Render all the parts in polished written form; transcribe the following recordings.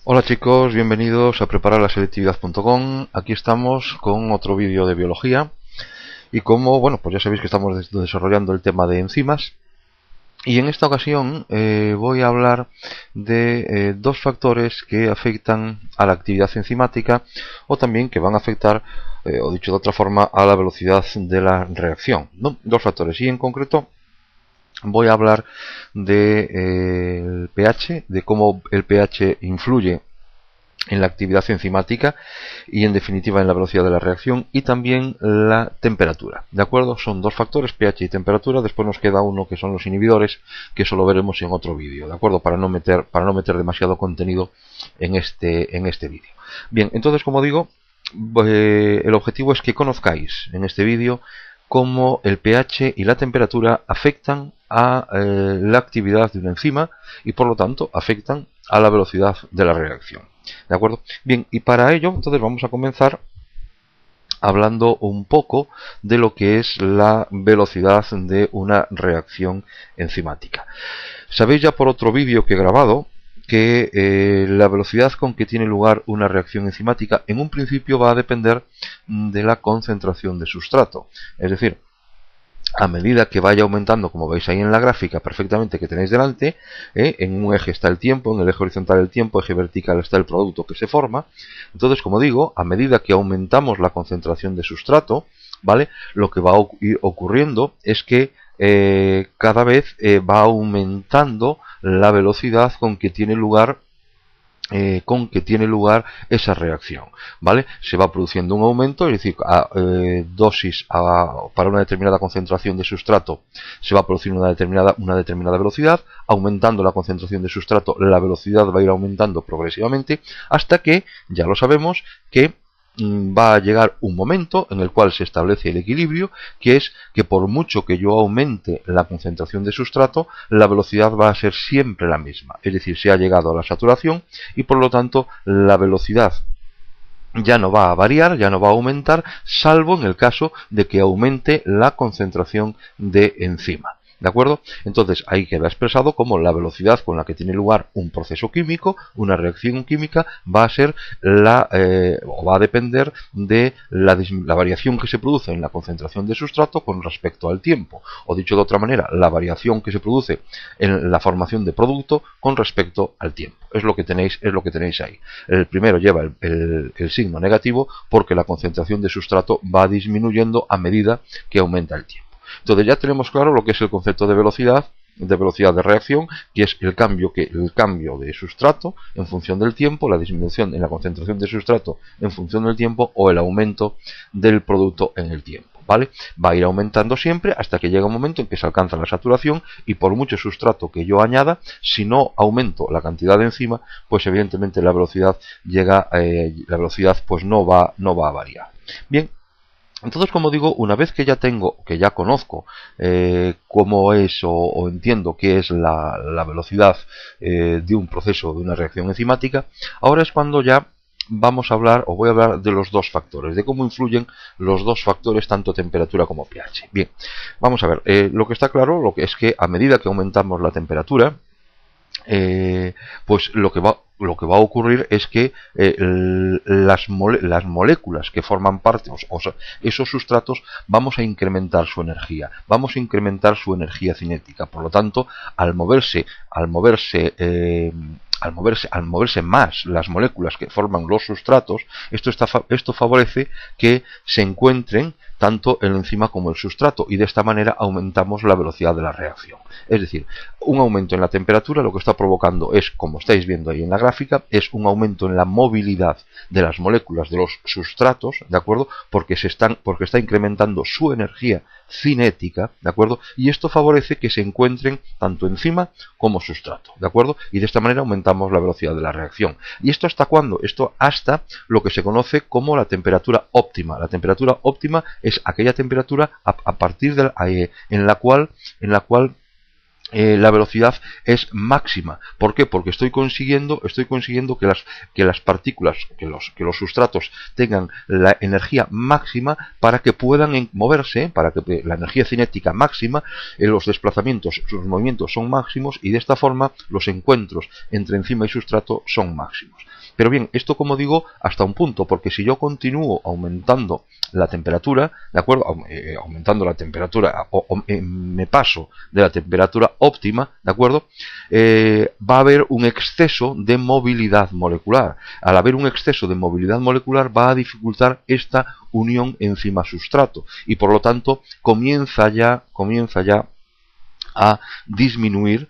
Hola chicos, bienvenidos a prepararlaselectividad.com. Aquí estamos con otro vídeo de biología y como, bueno, pues ya sabéis que estamos desarrollando el tema de enzimas y en esta ocasión voy a hablar de dos factores que afectan a la actividad enzimática o también que van a afectar, o dicho de otra forma, a la velocidad de la reacción, ¿no? Dos factores y en concreto voy a hablar del pH, de cómo el pH influye en la actividad enzimática y en definitiva en la velocidad de la reacción, y también la temperatura. ¿De acuerdo? Son dos factores, pH y temperatura. Después nos queda uno que son los inhibidores, que eso lo veremos en otro vídeo, ¿de acuerdo? Para no meter demasiado contenido en este vídeo. Bien, entonces, como digo, el objetivo es que conozcáis en este vídeo cómo el pH y la temperatura afectan a la actividad de una enzima y por lo tanto afectan a la velocidad de la reacción. ¿De acuerdo? Bien, y para ello entonces vamos a comenzar hablando un poco de lo que es la velocidad de una reacción enzimática. Sabéis ya por otro vídeo que he grabado que la velocidad con que tiene lugar una reacción enzimática en un principio va a depender de la concentración de sustrato. Es decir, a medida que vaya aumentando, como veis ahí en la gráfica perfectamente que tenéis delante, en un eje está el tiempo, en el eje horizontal el tiempo, eje vertical está el producto que se forma. Entonces, como digo, a medida que aumentamos la concentración de sustrato, ¿vale? Lo que va a ir ocurriendo es que cada vez va aumentando la velocidad con que tiene lugar esa reacción, ¿vale? Se va produciendo un aumento, es decir, para una determinada concentración de sustrato se va a producir una determinada velocidad. Aumentando la concentración de sustrato, la velocidad va a ir aumentando progresivamente hasta que, ya lo sabemos, que va a llegar un momento en el cual se establece el equilibrio, que es que por mucho que yo aumente la concentración de sustrato, la velocidad va a ser siempre la misma. Es decir, se ha llegado a la saturación y por lo tanto la velocidad ya no va a variar, ya no va a aumentar, salvo en el caso de que aumente la concentración de enzima. ¿De acuerdo? Entonces ahí queda expresado como la velocidad con la que tiene lugar un proceso químico, una reacción química, va a ser o va a depender de la variación que se produce en la concentración de sustrato con respecto al tiempo. O dicho de otra manera, la variación que se produce en la formación de producto con respecto al tiempo. Es lo que tenéis ahí. El primero lleva el signo negativo porque la concentración de sustrato va disminuyendo a medida que aumenta el tiempo. Entonces ya tenemos claro lo que es el concepto de velocidad de reacción, que es el cambio de sustrato en función del tiempo, la disminución en la concentración de sustrato en función del tiempo o el aumento del producto en el tiempo, ¿vale? Va a ir aumentando siempre hasta que llega un momento en que se alcanza la saturación y por mucho sustrato que yo añada, si no aumento la cantidad de enzima, pues evidentemente la velocidad pues no va a variar. Bien. Entonces, como digo, una vez que ya conozco cómo es o entiendo qué es la velocidad de un proceso, de una reacción enzimática, ahora es cuando ya vamos a hablar, o voy a hablar de los dos factores, de cómo influyen los dos factores, tanto temperatura como pH. Bien, vamos a ver, lo que está claro es que a medida que aumentamos la temperatura, pues lo que va a ocurrir es que las moléculas que forman parte, o sea, esos sustratos, vamos a incrementar su energía, cinética. Por lo tanto, al moverse más las moléculas que forman los sustratos, esto favorece que se encuentren tanto el enzima como el sustrato, y de esta manera aumentamos la velocidad de la reacción. Es decir, un aumento en la temperatura lo que está provocando es, como estáis viendo ahí en la gráfica, es un aumento en la movilidad de las moléculas de los sustratos, ¿de acuerdo? Porque está incrementando su energía cinética, ¿de acuerdo? Y esto favorece que se encuentren tanto enzima como sustrato, ¿de acuerdo? Y de esta manera aumentamos la velocidad de la reacción. ¿Y esto hasta cuándo? Esto hasta lo que se conoce como la temperatura óptima. La temperatura óptima es aquella temperatura a partir de en la cual la velocidad es máxima. ¿Por qué? Porque estoy consiguiendo que las partículas, que los sustratos tengan la energía máxima para que puedan moverse, para que la energía cinética máxima, los desplazamientos, sus movimientos son máximos, y de esta forma los encuentros entre enzima y sustrato son máximos. Pero bien, esto, como digo, hasta un punto, porque si yo continúo aumentando la temperatura, ¿de acuerdo? Aumentando la temperatura, me paso de la temperatura óptima, ¿de acuerdo? Va a haber un exceso de movilidad molecular. Al haber un exceso de movilidad molecular, va a dificultar esta unión enzima-sustrato, y por lo tanto comienza ya a disminuir,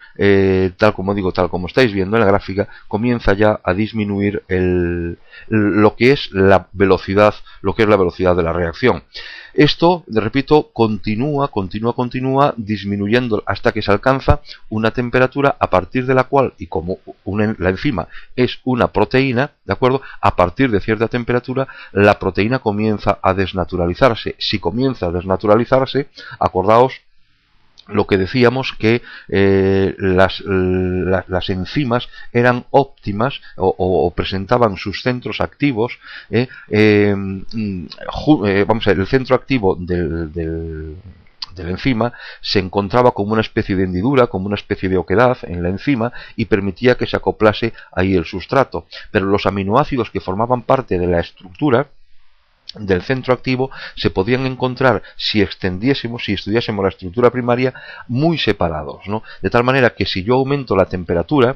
tal como digo, tal como estáis viendo en la gráfica, comienza ya a disminuir lo que es la velocidad de la reacción. Esto, repito, continúa disminuyendo hasta que se alcanza una temperatura a partir de la cual, y como la enzima es una proteína, ¿de acuerdo? A partir de cierta temperatura, la proteína comienza a desnaturalizarse. Si comienza a desnaturalizarse, acordaos lo que decíamos, que las enzimas eran óptimas o presentaban sus centros activos. Vamos a ver, el centro activo de la enzima se encontraba como una especie de hendidura, como una especie de oquedad en la enzima, y permitía que se acoplase ahí el sustrato. Pero los aminoácidos que formaban parte de la estructura del centro activo se podían encontrar, si estudiásemos la estructura primaria, muy separados, ¿no? De tal manera que si yo aumento la temperatura,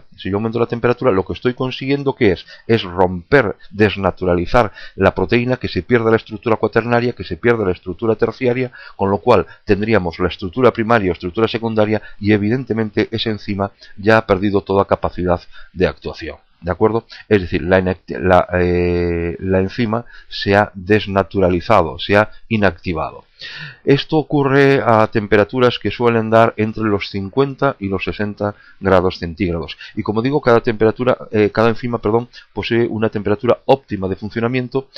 lo que estoy consiguiendo, ¿qué es romper, desnaturalizar la proteína, que se pierda la estructura cuaternaria, que se pierda la estructura terciaria, con lo cual tendríamos la estructura primaria o estructura secundaria, y evidentemente esa enzima ya ha perdido toda capacidad de actuación. ¿De acuerdo? Es decir, la enzima se ha desnaturalizado, se ha inactivado. Esto ocurre a temperaturas que suelen dar entre los 50 y los 60 grados centígrados. Y como digo, cada enzima, posee una temperatura óptima de funcionamiento,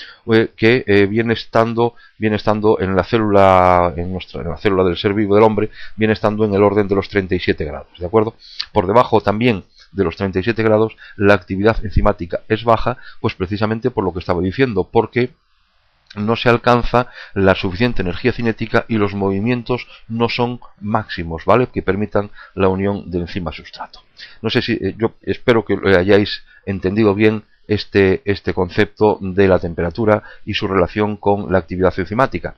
que viene estando en la célula, en la célula del ser vivo del hombre, viene estando en el orden de los 37 grados. ¿De acuerdo? Por debajo también de los 37 grados, la actividad enzimática es baja, pues precisamente por lo que estaba diciendo, porque no se alcanza la suficiente energía cinética y los movimientos no son máximos, ¿vale? Que permitan la unión de enzima-sustrato. No sé si, yo espero que lo hayáis entendido bien este concepto de la temperatura y su relación con la actividad enzimática.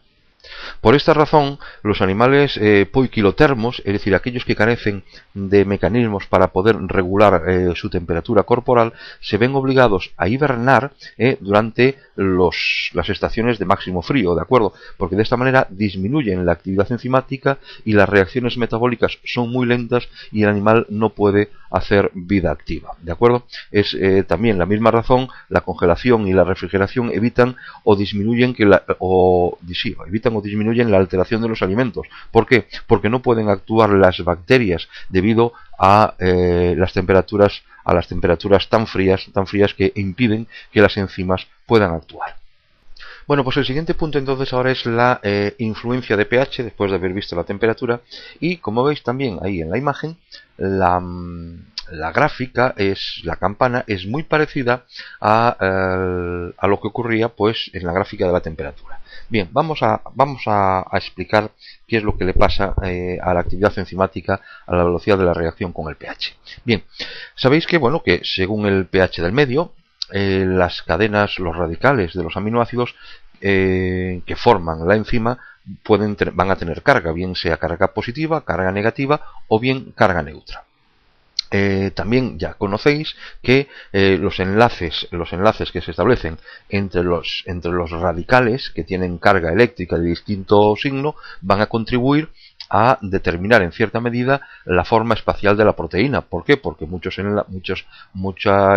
Por esta razón, los animales poiquilotermos, es decir, aquellos que carecen de mecanismos para poder regular su temperatura corporal, se ven obligados a hibernar durante las estaciones de máximo frío, ¿de acuerdo? Porque de esta manera disminuyen la actividad enzimática y las reacciones metabólicas son muy lentas y el animal no puede hacer vida activa, ¿de acuerdo? Es también la misma razón, la congelación y la refrigeración evitan o disminuyen o disminuyen la alteración de los alimentos. ¿Por qué? Porque no pueden actuar las bacterias debido a las temperaturas tan frías que impiden que las enzimas puedan actuar. Bueno, pues el siguiente punto entonces ahora es la influencia de pH después de haber visto la temperatura, y como veis también ahí en la imagen, la gráfica, la campana es muy parecida a lo que ocurría pues en la gráfica de la temperatura. Bien, vamos a explicar qué es lo que le pasa a la actividad enzimática a la velocidad de la reacción con el pH. Bien, sabéis que, bueno, que según el pH del medio, las cadenas, los radicales de los aminoácidos que forman la enzima van a tener carga, bien sea carga positiva, carga negativa o bien carga neutra. También ya conocéis que los enlaces que se establecen entre los radicales que tienen carga eléctrica de distinto signo van a contribuir a determinar en cierta medida la forma espacial de la proteína. ¿Por qué? Porque mucha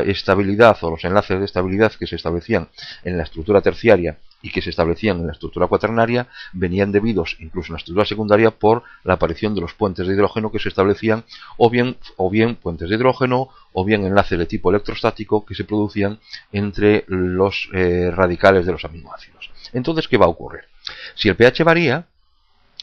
estabilidad, o los enlaces de estabilidad que se establecían en la estructura terciaria y que se establecían en la estructura cuaternaria venían debidos, incluso en la estructura secundaria, por la aparición de los puentes de hidrógeno que se establecían, o bien puentes de hidrógeno, o bien enlaces de tipo electrostático que se producían entre los radicales de los aminoácidos. Entonces, ¿qué va a ocurrir? Si el pH varía,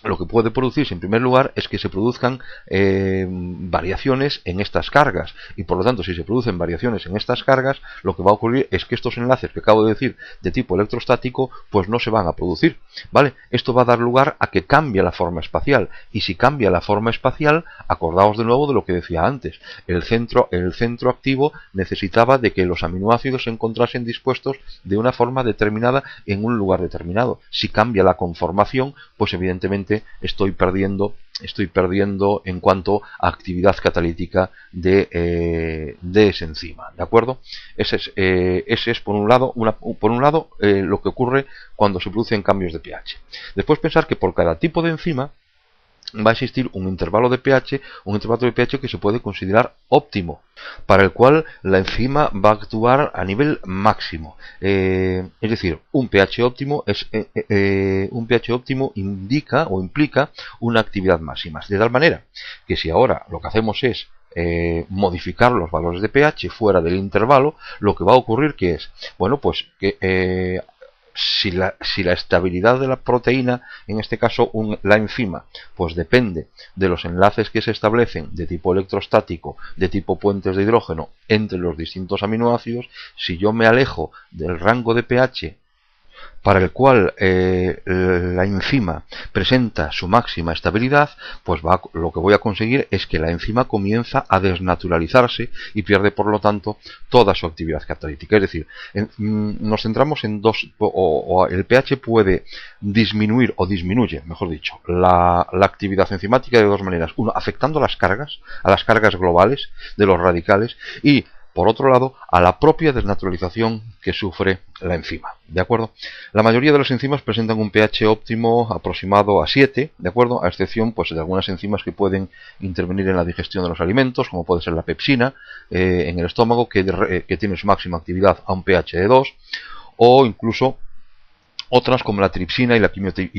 lo que puede producirse en primer lugar es que se produzcan variaciones en estas cargas, y por lo tanto, si se producen variaciones en estas cargas, lo que va a ocurrir es que estos enlaces que acabo de decir de tipo electrostático pues no se van a producir, ¿vale? Esto va a dar lugar a que cambie la forma espacial, y si cambia la forma espacial, acordaos de nuevo de lo que decía antes, el centro activo necesitaba de que los aminoácidos se encontrasen dispuestos de una forma determinada en un lugar determinado. Si cambia la conformación, pues evidentemente estoy perdiendo en cuanto a actividad catalítica de esa enzima, ¿de acuerdo? Ese es por un lado lo que ocurre cuando se producen cambios de pH. Después pensar que por cada tipo de enzima va a existir un intervalo de pH que se puede considerar óptimo, para el cual la enzima va a actuar a nivel máximo. Es decir, un pH óptimo indica o implica una actividad máxima. De tal manera que si ahora lo que hacemos es modificar los valores de pH fuera del intervalo, lo que va a ocurrir que es, bueno, pues que si la estabilidad de la proteína, en este caso la enzima, pues depende de los enlaces que se establecen de tipo electrostático, de tipo puentes de hidrógeno entre los distintos aminoácidos, si yo me alejo del rango de pH para el cual la enzima presenta su máxima estabilidad, pues lo que voy a conseguir es que la enzima comienza a desnaturalizarse y pierde, por lo tanto, toda su actividad catalítica. Es decir, nos centramos en dos, o el pH puede disminuir o disminuye, mejor dicho, la actividad enzimática de dos maneras. Uno, afectando a las cargas globales de los radicales, y por otro lado, a la propia desnaturalización que sufre la enzima, ¿de acuerdo? La mayoría de las enzimas presentan un pH óptimo aproximado a 7, ¿de acuerdo? A excepción pues, de algunas enzimas que pueden intervenir en la digestión de los alimentos, como puede ser la pepsina en el estómago, que tiene su máxima actividad a un pH de 2, o incluso otras como la tripsina y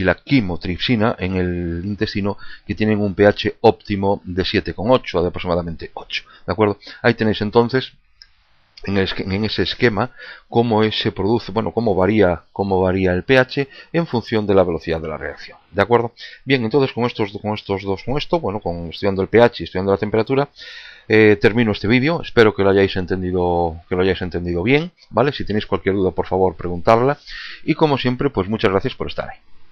la quimotripsina en el intestino, que tienen un pH óptimo de 7,8 a de aproximadamente 8, ¿de acuerdo? Ahí tenéis entonces en ese esquema cómo se produce, bueno, cómo varía el pH en función de la velocidad de la reacción, ¿de acuerdo? Bien, entonces con estudiando el pH y estudiando la temperatura, termino este vídeo. Espero que lo hayáis entendido bien, ¿vale? Si tenéis cualquier duda, por favor, preguntarla, y como siempre, pues muchas gracias por estar ahí.